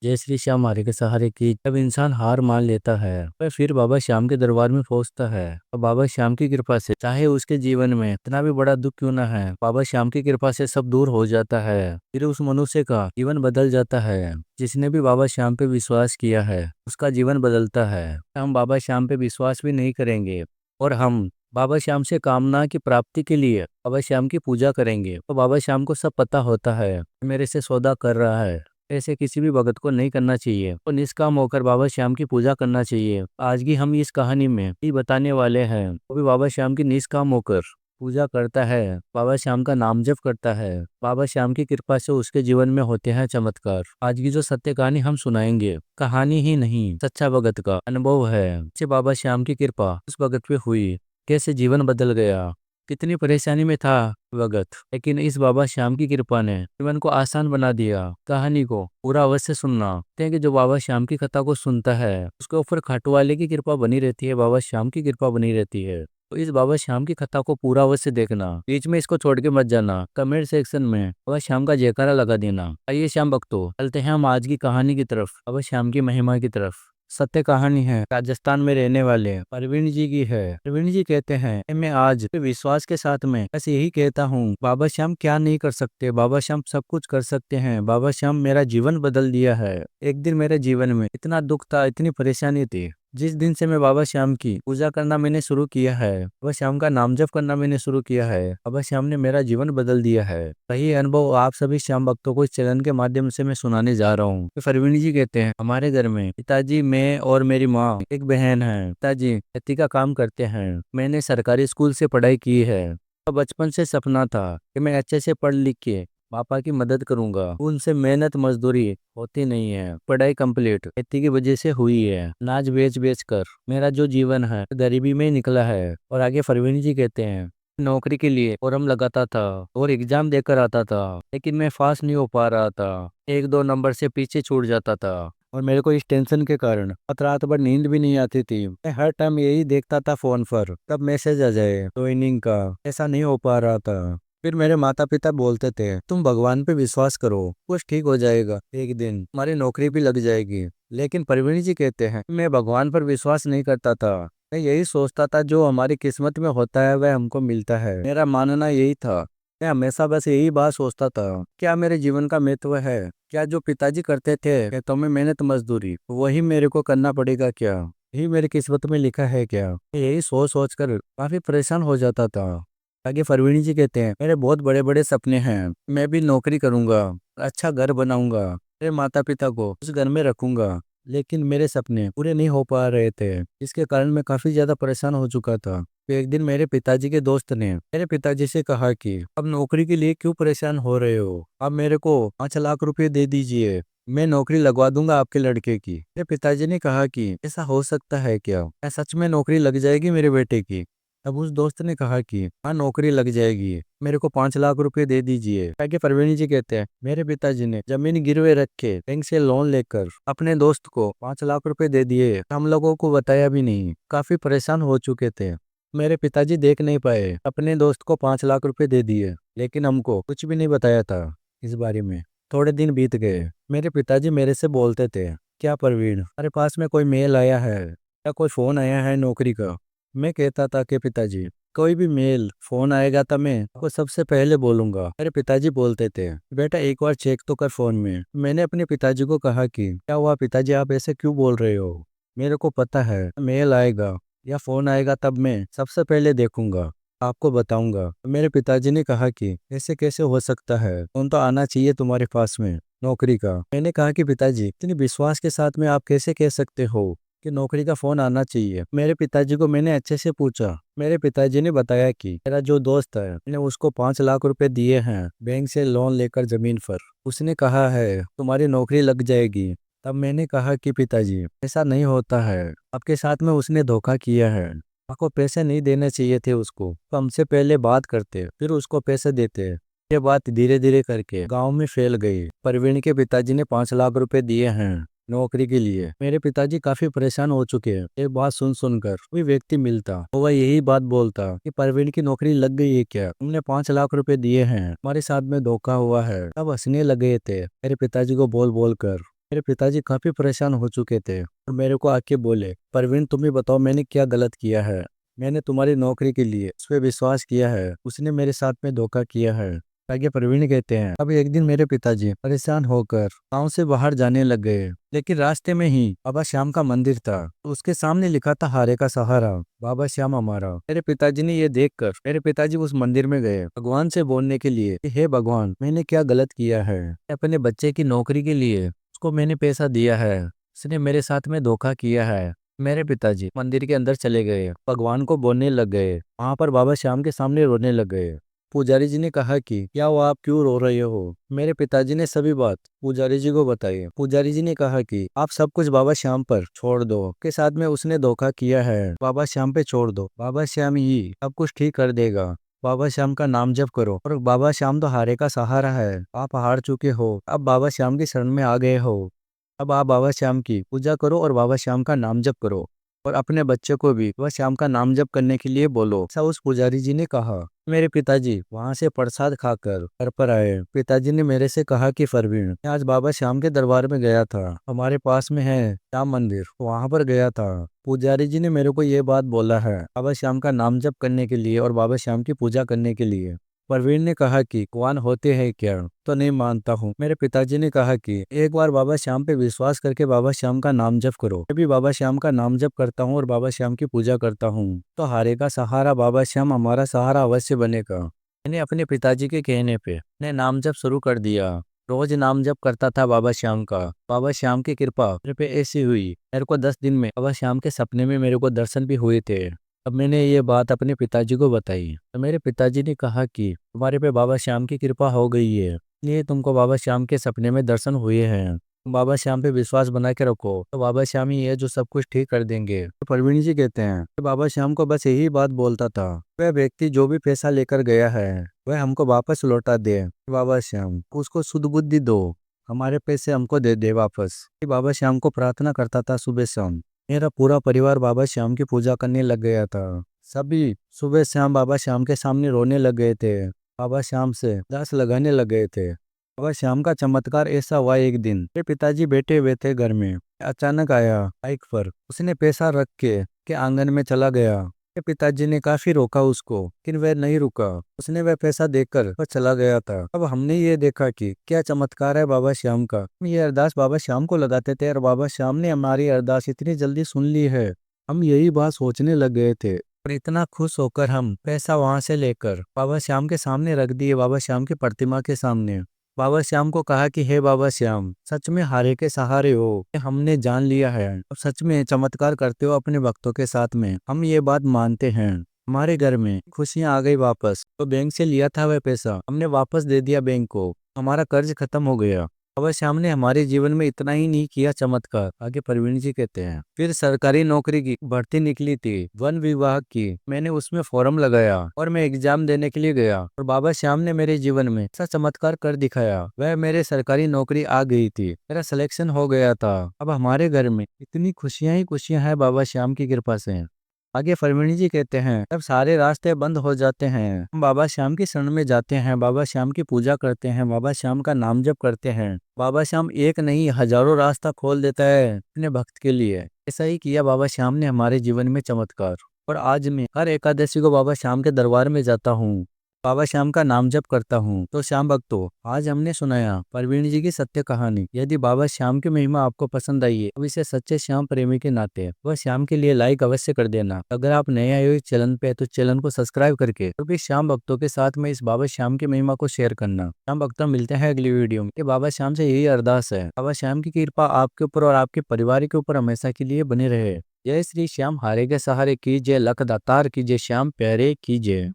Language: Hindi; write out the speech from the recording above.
जय श्री श्याम हरे के सहारे की जब इंसान हार मान लेता है वह फिर बाबा श्याम के दरबार में पहुंचता है और बाबा श्याम की कृपा से चाहे उसके जीवन में इतना भी बड़ा दुख क्यों ना है, बाबा श्याम की कृपा से सब दूर हो जाता है। फिर उस मनुष्य का जीवन बदल जाता है। जिसने भी बाबा श्याम पे विश्वास किया है उसका जीवन बदलता है। हम बाबा श्याम पे विश्वास भी नहीं करेंगे और हम बाबा श्याम से कामना की प्राप्ति के लिए बाबा श्याम की पूजा करेंगे तो बाबा श्याम को सब पता होता है मेरे से सौदा कर रहा है। ऐसे किसी भी भगत को नहीं करना चाहिए और निष्काम होकर बाबा श्याम की पूजा करना चाहिए। आज की हम इस कहानी में ये बताने वाले हैं वो भी बाबा श्याम की निष्काम होकर पूजा करता है, बाबा श्याम का नाम जप करता है। बाबा श्याम की कृपा से उसके जीवन में होते हैं चमत्कार। आज की जो सत्य कहानी हम सुनाएंगे कहानी ही नहीं सच्चा भगत का अनुभव है। से बाबा श्याम की कृपा उस भगत पे हुई, कैसे जीवन बदल गया, कितनी परेशानी में था भगत, लेकिन इस बाबा श्याम की कृपा ने जीवन को आसान बना दिया। कहानी को पूरा अवश्य सुनना। कहते हैं कि जो बाबा श्याम की कथा को सुनता है उसके ऊपर खाटू वाले की कृपा बनी रहती है, बाबा श्याम की कृपा बनी रहती है। तो इस बाबा श्याम की कथा को पूरा अवश्य देखना, बीच में इसको छोड़ के मत जाना। कमेंट सेक्शन में बाबा श्याम का जयकारा लगा देना। आइए श्याम भक्तों चलते हैं हम आज की कहानी की तरफ, बाबा श्याम की महिमा की तरफ। सत्य कहानी है, राजस्थान में रहने वाले परवीन जी की है। परवीन जी कहते हैं मैं आज विश्वास के साथ में बस यही कहता हूँ, बाबा श्याम क्या नहीं कर सकते, बाबा श्याम सब कुछ कर सकते हैं। बाबा श्याम मेरा जीवन बदल दिया है। एक दिन मेरे जीवन में इतना दुख था, इतनी परेशानी थी। जिस दिन से मैं बाबा श्याम की पूजा करना मैंने शुरू किया है, बाबा श्याम का नाम जप करना मैंने शुरू किया है, बाबा श्याम ने मेरा जीवन बदल दिया है। वही अनुभव आप सभी श्याम भक्तों को इस चैनल के माध्यम से मैं सुनाने जा रहा हूँ। परवीन जी कहते हैं हमारे घर में पिताजी, मैं और मेरी माँ, एक बहन है। पिताजी खेती का काम करते हैं। मैंने सरकारी स्कूल से पढ़ाई की है। बचपन से सपना था कि मैं अच्छे से पढ़ लिख के पापा की मदद करूंगा। उनसे मेहनत मजदूरी होती नहीं है, पढ़ाई कंप्लीट खेती की वजह से हुई है। अनाज बेच बेच कर मेरा जो जीवन है गरीबी में ही निकला है। और आगे परवीन जी कहते हैं नौकरी के लिए फॉर्म लगाता था और एग्जाम देकर आता था, लेकिन मैं पास नहीं हो पा रहा था। एक दो नंबर से पीछे छूट जाता था और मेरे को इस टेंशन के कारण रात भर नींद भी नहीं आती थी। मैं हर टाइम यही देखता था फोन पर कब मैसेज आ जाए ज्वाइनिंग का। ऐसा नहीं हो पा रहा था। फिर मेरे माता पिता बोलते थे तुम भगवान पे विश्वास करो, कुछ ठीक हो जाएगा, एक दिन तुम्हारी नौकरी भी लग जाएगी। लेकिन परवीन जी कहते हैं मैं भगवान पर विश्वास नहीं करता था। मैं यही सोचता था जो हमारी किस्मत में होता है वह हमको मिलता है। मेरा मानना यही था। मैं हमेशा बस यही बात सोचता था, क्या मेरे जीवन का महत्व है? क्या जो पिताजी करते थे खेतों में मेहनत मजदूरी वही मेरे को करना पड़ेगा क्या? यही मेरी किस्मत में लिखा है क्या? मैं यही सोच सोच कर काफी परेशान हो जाता था। आगे परवीन जी कहते हैं मेरे बहुत बड़े बड़े सपने हैं। मैं भी नौकरी करूंगा, अच्छा घर बनाऊंगा, मेरे माता पिता को उस घर में रखूंगा। लेकिन मेरे सपने पूरे नहीं हो पा रहे थे, इसके कारण मैं काफी ज्यादा परेशान हो चुका था। तो एक दिन मेरे पिताजी के दोस्त ने मेरे पिताजी से कहा कि अब नौकरी के लिए क्यों परेशान हो रहे हो, आप मेरे को 5 लाख रुपए दे दीजिए, मैं नौकरी लगवा दूंगा आपके लड़के की। मेरे पिताजी ने कहा कि ऐसा हो सकता है क्या, क्या सच में नौकरी लग जाएगी मेरे बेटे की? अब उस दोस्त ने कहा कि हाँ नौकरी लग जाएगी, मेरे को 5 लाख रुपए दे दीजिए। आगे परवीन जी कहते हैं मेरे पिताजी ने जमीन गिरवे रख के बैंक से लोन लेकर अपने दोस्त को 5 लाख रुपए दे दिए। हम लोगों को बताया भी नहीं, काफी परेशान हो चुके थे। मेरे पिताजी देख नहीं पाए, अपने दोस्त को 5 लाख रुपए दे दिए, लेकिन हमको कुछ भी नहीं बताया था इस बारे में। थोड़े दिन बीत गए। मेरे पिताजी मेरे से बोलते थे क्या परवीन, हमारे पास में कोई मेल आया है या कोई फोन आया है नौकरी का? मैं कहता था कि पिताजी कोई भी मेल फोन आएगा तो मैं आपको सबसे पहले बोलूंगा। मेरे पिताजी बोलते थे बेटा एक बार चेक तो कर फोन में। मैंने अपने पिताजी को कहा कि क्या हुआ पिताजी, आप ऐसे क्यों बोल रहे हो? मेरे को पता है मेल आएगा या फोन आएगा तब मैं सबसे पहले देखूंगा, आपको बताऊंगा। मेरे पिताजी ने कहा कि ऐसे कैसे हो सकता है, फोन तो आना चाहिए तुम्हारे पास में नौकरी का। मैंने कहा कि पिताजी इतने विश्वास के साथ में आप कैसे कह सकते हो कि नौकरी का फोन आना चाहिए? मेरे पिताजी को मैंने अच्छे से पूछा। मेरे पिताजी ने बताया कि मेरा जो दोस्त है मैंने उसको 5 लाख रुपए दिए हैं बैंक से लोन लेकर जमीन पर। उसने कहा है तुम्हारी नौकरी लग जाएगी। तब मैंने कहा कि पिताजी ऐसा नहीं होता है, आपके साथ में उसने धोखा किया है, आपको पैसे नहीं देने चाहिए थे उसको, तो हमसे पहले बात करते फिर उसको पैसे देते। ये बात धीरे धीरे करके गांव में फैल गई। परवीन के पिताजी ने 5 लाख रुपए दिए हैं नौकरी के लिए। मेरे पिताजी काफी परेशान हो चुके हैं। ये बात सुन सुनकर कोई व्यक्ति मिलता तो वह यही बात बोलता कि परवीन की नौकरी लग गई है क्या, तुमने 5 लाख रुपए दिए हैं, हमारे साथ में धोखा हुआ है। अब हंसने लगे थे मेरे पिताजी को बोल बोल कर। मेरे पिताजी काफी परेशान हो चुके थे और मेरे को आके बोले, परवीन तुम ही बताओ मैंने क्या गलत किया है। मैंने तुम्हारी नौकरी के लिए उस पर विश्वास किया है, उसने मेरे साथ में धोखा किया है। आगे प्रवीण कहते हैं, अब एक दिन मेरे पिताजी परेशान होकर गांव से बाहर जाने लग गए, लेकिन रास्ते में ही बाबा श्याम का मंदिर था। तो उसके सामने लिखा था, हारे का सहारा, बाबा श्याम हमारा। मेरे पिताजी ने ये देखकर मेरे पिताजी उस मंदिर में गए भगवान से बोलने के लिए कि हे भगवान, मैंने क्या गलत किया है। अपने बच्चे की नौकरी के लिए उसको मैंने पैसा दिया है, उसने मेरे साथ में धोखा किया है। मेरे पिताजी मंदिर के अंदर चले गए, भगवान को बोलने लग गए, वहां पर बाबा श्याम के सामने रोने लग गए। पुजारी जी ने कहा कि क्या हुआ, आप क्यों रो रहे हो। मेरे पिताजी ने सभी बात पुजारी जी को बताई। पुजारी जी ने कहा कि आप सब कुछ बाबा श्याम पर छोड़ दो, के साथ में उसने धोखा किया है, बाबा श्याम पे छोड़ दो, बाबा श्याम ही सब कुछ ठीक कर देगा। बाबा श्याम का नाम जप करो, और बाबा श्याम तो हारे का सहारा है, आप हार चुके हो, अब बाबा श्याम की शरण में आ गए हो। अब आप बाबा श्याम की पूजा करो और बाबा श्याम का नाम जप करो, और अपने बच्चे को भी बाबा श्याम का नाम जप करने के लिए बोलो, ऐसा उस पुजारी जी ने कहा। मेरे पिताजी वहां से प्रसाद खाकर घर पर आए। पिताजी ने मेरे से कहा कि परवीन, मैं आज बाबा श्याम के दरबार में गया था, हमारे पास में है श्याम मंदिर, वहां पर गया था। पुजारी जी ने मेरे को ये बात बोला है बाबा श्याम का नाम जप करने के लिए और बाबा श्याम की पूजा करने के लिए। प्रवीण ने कहा कि भगवान होते हैं क्या, तो नहीं मानता हूँ। मेरे पिताजी ने कहा कि एक बार बाबा श्याम पे विश्वास करके बाबा श्याम का नाम जप करो। मैं भी बाबा श्याम का नाम जप करता हूँ और बाबा श्याम की पूजा करता हूँ, तो हारे का सहारा बाबा श्याम हमारा सहारा अवश्य बनेगा। मैंने अपने पिताजी के कहने पे ने नाम जप शुरू कर दिया। रोज नाम जप करता था बाबा श्याम का। बाबा श्याम की कृपा मेरे पे ऐसी हुई, मेरे को 10 दिन में बाबा श्याम के सपने में मेरे को दर्शन भी हुए थे। अब मैंने ये बात अपने पिताजी को बताई, तो मेरे पिताजी ने कहा कि तुम्हारे पे बाबा श्याम की कृपा हो गई है, इसलिए तुमको बाबा श्याम के सपने में दर्शन हुए हैं। तुम बाबा श्याम पे विश्वास बना के रखो, तो बाबा श्याम ही है जो सब कुछ ठीक कर देंगे। तो प्रवीण जी कहते हैं कि बाबा श्याम को बस यही बात बोलता था, वह व्यक्ति जो भी पैसा लेकर गया है वह हमको वापस लौटा दे। बाबा श्याम उसको शुद्ध बुद्धि दो, हमारे पैसे हमको दे दे वापस। बाबा श्याम को प्रार्थना करता था सुबह शाम। मेरा पूरा परिवार बाबा श्याम की पूजा करने लग गया था। सभी सुबह शाम बाबा श्याम के सामने रोने लग गए थे, बाबा श्याम से दास लगाने लग गए थे। बाबा श्याम का चमत्कार ऐसा हुआ, एक दिन मेरे पिताजी बैठे हुए थे घर में, अचानक आया बाइक पर, उसने पैसा रख के आंगन में चला गया। मेरे पिताजी ने काफी रोका उसको, लेकिन वह नहीं रुका, उसने वह पैसा देकर वह चला गया था। अब हमने ये देखा कि क्या चमत्कार है बाबा श्याम का। हम ये अरदास बाबा श्याम को लगाते थे और बाबा श्याम ने हमारी अरदास इतनी जल्दी सुन ली है। हम यही बात सोचने लग गए थे, और इतना खुश होकर हम पैसा वहां से लेकर बाबा श्याम के सामने रख दिए, बाबा श्याम की प्रतिमा के सामने। बाबा श्याम को कहा कि हे बाबा श्याम, सच में हारे के सहारे हो, ये हमने जान लिया है, अब सच में चमत्कार करते हो अपने भक्तों के साथ में, हम ये बात मानते हैं। हमारे घर में खुशियां आ गई वापस। तो बैंक से लिया था वह पैसा हमने वापस दे दिया बैंक को, हमारा कर्ज खत्म हो गया। बाबा श्याम ने हमारे जीवन में इतना ही नहीं किया चमत्कार, आगे प्रवीण जी कहते हैं, फिर सरकारी नौकरी की भर्ती निकली थी वन विभाग की। मैंने उसमें फॉर्म लगाया और मैं एग्जाम देने के लिए गया, और बाबा श्याम ने मेरे जीवन में ऐसा चमत्कार कर दिखाया, वह मेरे सरकारी नौकरी आ गई थी, मेरा सिलेक्शन हो गया था। अब हमारे घर में इतनी खुशियां ही खुशियां हैं बाबा श्याम की कृपा से। आगे फरमणी जी कहते हैं, जब सारे रास्ते बंद हो जाते हैं, हम बाबा श्याम की शरण में जाते हैं, बाबा श्याम की पूजा करते हैं, बाबा श्याम का नाम जप करते हैं। बाबा श्याम एक नहीं हजारों रास्ता खोल देता है अपने भक्त के लिए। ऐसा ही किया बाबा श्याम ने हमारे जीवन में चमत्कार। और आज मैं हर एकादशी को बाबा श्याम के दरबार में जाता हूँ, बाबा श्याम का नाम जप करता हूँ। तो श्याम भक्तों, आज हमने सुनाया प्रवीण जी की सत्य कहानी। यदि बाबा श्याम की महिमा आपको पसंद आई है, तो इसे सच्चे श्याम प्रेमी के नाते वह श्याम के लिए लाइक अवश्य कर देना। अगर आप नए आए हो इस चैनल पे, तो चैनल को सब्सक्राइब करके तो भी श्याम भक्तों के साथ में इस बाबा श्याम की महिमा को शेयर करना। श्याम भक्तों, मिलते हैं अगली वीडियो में। बाबा श्याम से यही अरदास है, बाबा श्याम की कृपा आपके ऊपर और आपके परिवार के ऊपर हमेशा के लिए बने रहे। जय श्री श्याम, हारे के सहारे की जय, लख दातार की जय, श्याम प्यारे की जय।